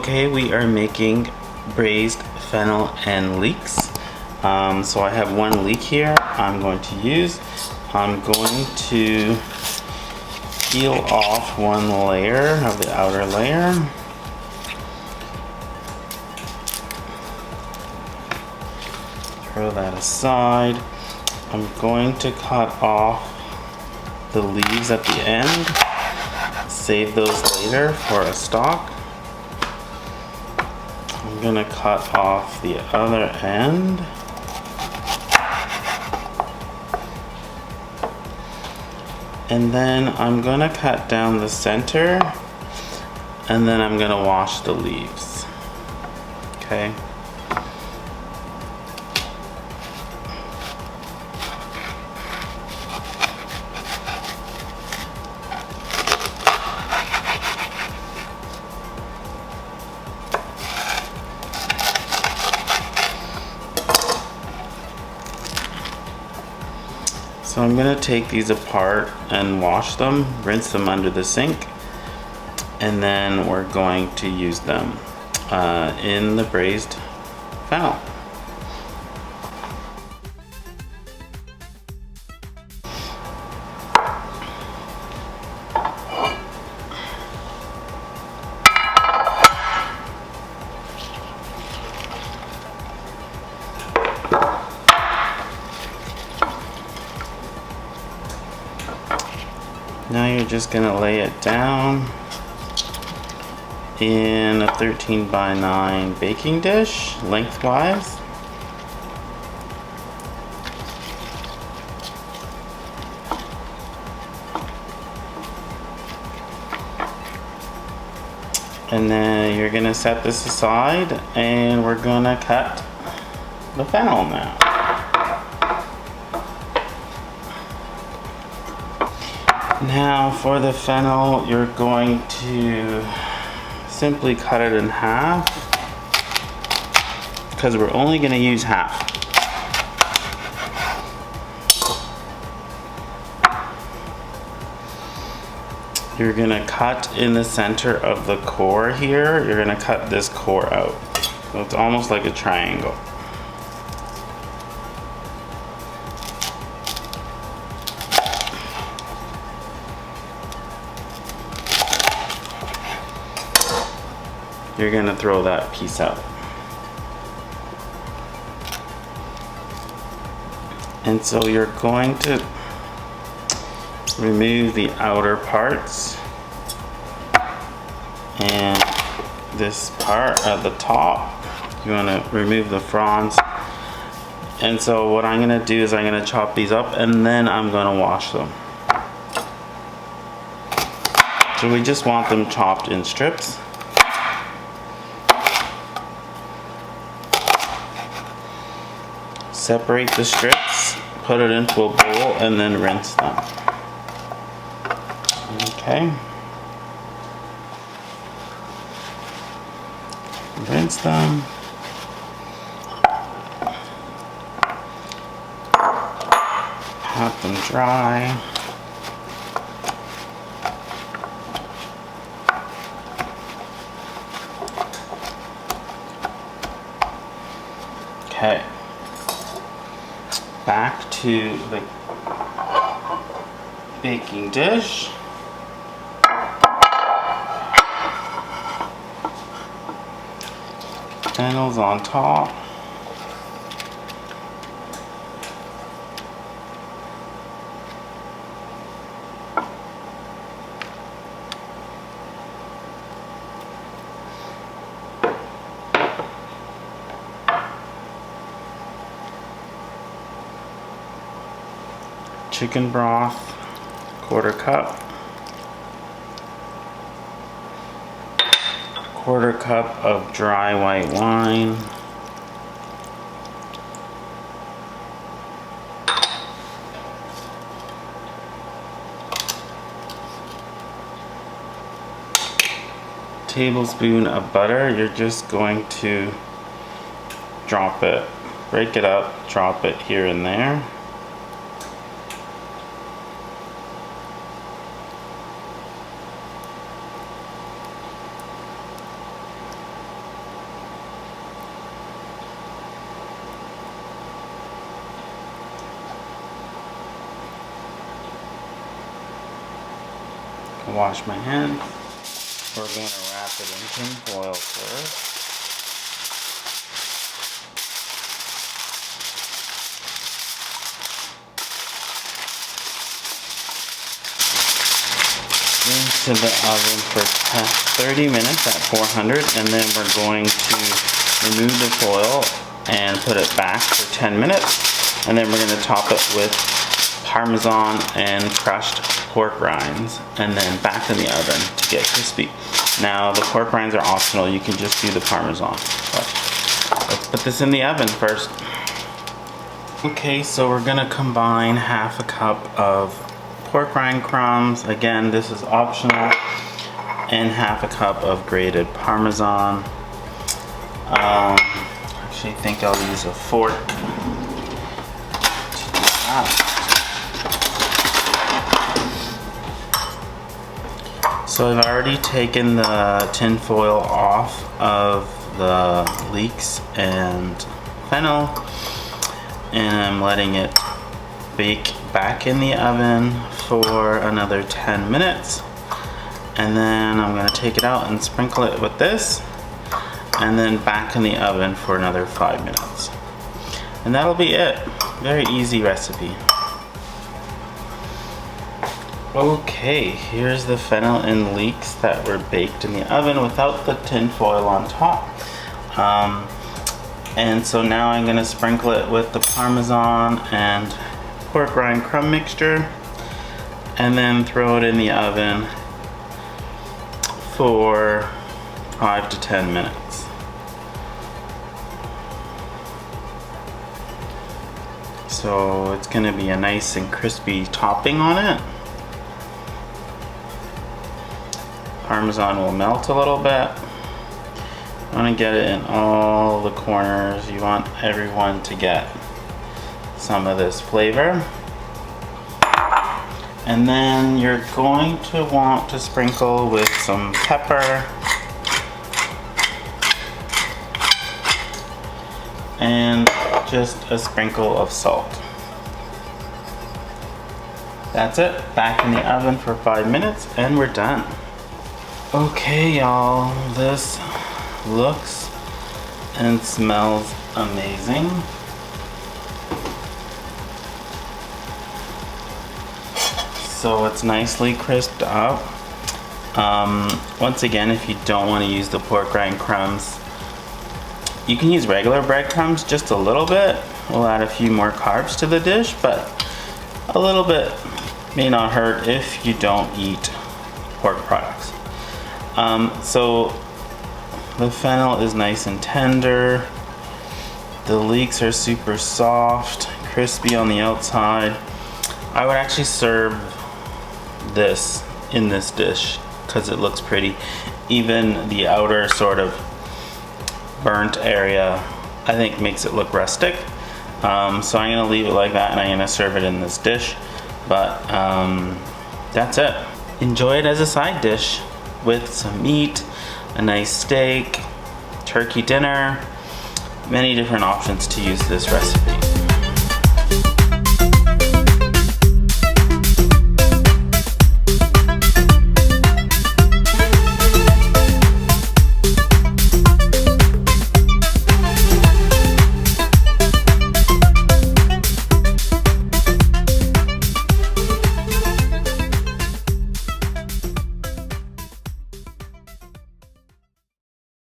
Okay, we are making braised fennel and leeks. So I have one leek here I'm going to use. I'm going to peel off one layer of the outer layer. Throw that aside. I'm going to cut off the leaves at the end. Save those later for a stalk. I'm gonna cut off the other end. And then I'm gonna cut down the center, and then I'm gonna wash the leaves. Okay. So I'm gonna take these apart and wash them, rinse them under the sink, and then we're going to use them in the braised fennel. Now you're just gonna lay it down in a 13x9 baking dish, lengthwise. And then you're gonna set this aside, and we're gonna cut the fennel now. Now for the fennel, you're going to simply cut it in half, because we're only going to use half. You're going to cut in the center of the core here. You're going to cut this core out. So it's almost like a triangle. You're gonna throw that piece out. And so you're going to remove the outer parts and this part at the top. You wanna remove the fronds. And so what I'm gonna do is I'm gonna chop these up, and then I'm gonna wash them. So we just want them chopped in strips. Separate the strips, put it into a bowl, and then rinse them. Okay. Rinse them. Pat them dry. Okay. Back to the baking dish. Fennel's on top. Chicken broth, 1/4 cup. 1/4 cup of dry white wine. Tablespoon of butter. You're just going to drop it, break it up, drop it here and there. wash my hand. We're going to wrap it in tin foil first. Into the oven for 30 minutes at 400, and then we're going to remove the foil and put it back for 10 minutes, and then we're going to top it with parmesan and crushed pork rinds, and then back in the oven to get crispy. Now the pork rinds are optional, you can just do the parmesan, but let's put this in the oven first. Okay, so we're gonna combine half a cup of pork rind crumbs, again this is optional, and half a cup of grated parmesan. Actually I think I'll use a fork to do that. So I've already taken the tin foil off of the leeks and fennel, and I'm letting it bake back in the oven for another 10 minutes, and then I'm going to take it out and sprinkle it with this, and then back in the oven for another 5 minutes, and that'll be it. Very easy recipe. Okay, here's the fennel and leeks that were baked in the oven without the tin foil on top. And so now I'm going to sprinkle it with the parmesan and pork rind crumb mixture, and then throw it in the oven for 5 to 10 minutes. So it's going to be a nice and crispy topping on it. Parmesan will melt a little bit. You want to get it in all the corners. You want everyone to get some of this flavor. And then you're going to want to sprinkle with some pepper and just a sprinkle of salt. That's it. Back in the oven for 5 minutes and we're done. Okay y'all, this looks and smells amazing. So it's nicely crisped up. Once again, if you don't want to use the pork rind crumbs, you can use regular breadcrumbs just a little bit. We'll add a few more carbs to the dish, but a little bit may not hurt if you don't eat pork products. So the fennel is nice and tender. The leeks are super soft, crispy on the outside. I would actually serve this in this dish because it looks pretty. Even the outer sort of burnt area I think makes it look rustic. So I'm gonna leave it like that and I'm gonna serve it in this dish. But that's it. Enjoy it as a side dish with some meat, a nice steak, turkey dinner, many different options to use this recipe.